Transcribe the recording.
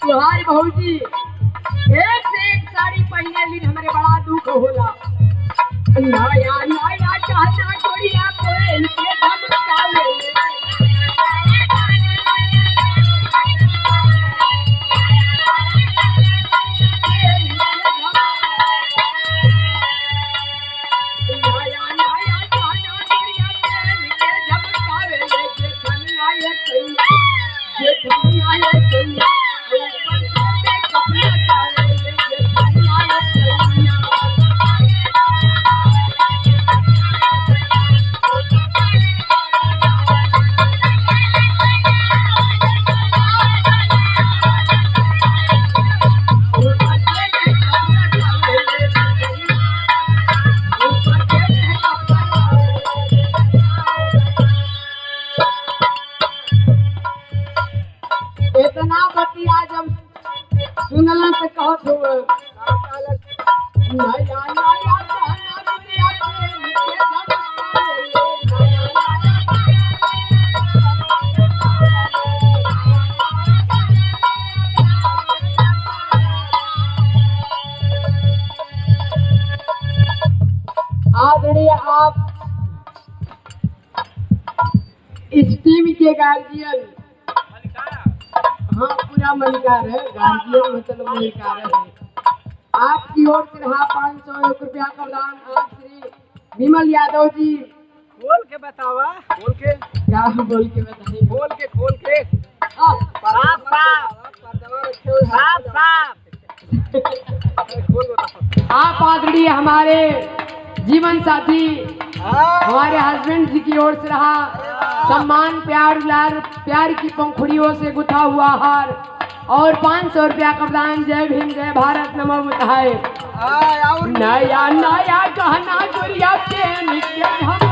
तुहारी बहुजी एक से एक साड़ी पहने ली हमारे बड़ा दुख होला। नया नया कहना गोरिया कोई के धमकावे इतना बतिया जब सुनला से कहत हो नया नया कहना दुनिया के आदरणीय आप इस टीम के गार्जियन, हाँ पूरा मलिकार है, गार्जियन मतलब मलिकार है। आपकी ओर से रहा 501 रुपया का दान आप श्री विमल यादव जी। खोल के बतावा, खोल के क्या बोल के बताइए? खोल के साफ आप आदरणीय हमारे जीवन साथी हमारे हस्बैंड जी की ओर से रहा सम्मान, प्यार दुलार, प्यार की पंखुड़ियों से गुथा हुआ हार और 500 रुपया का दान। जय भीम, जय भारत, नमो बुद्धाय। नया नया कहना गोरिया के नित्य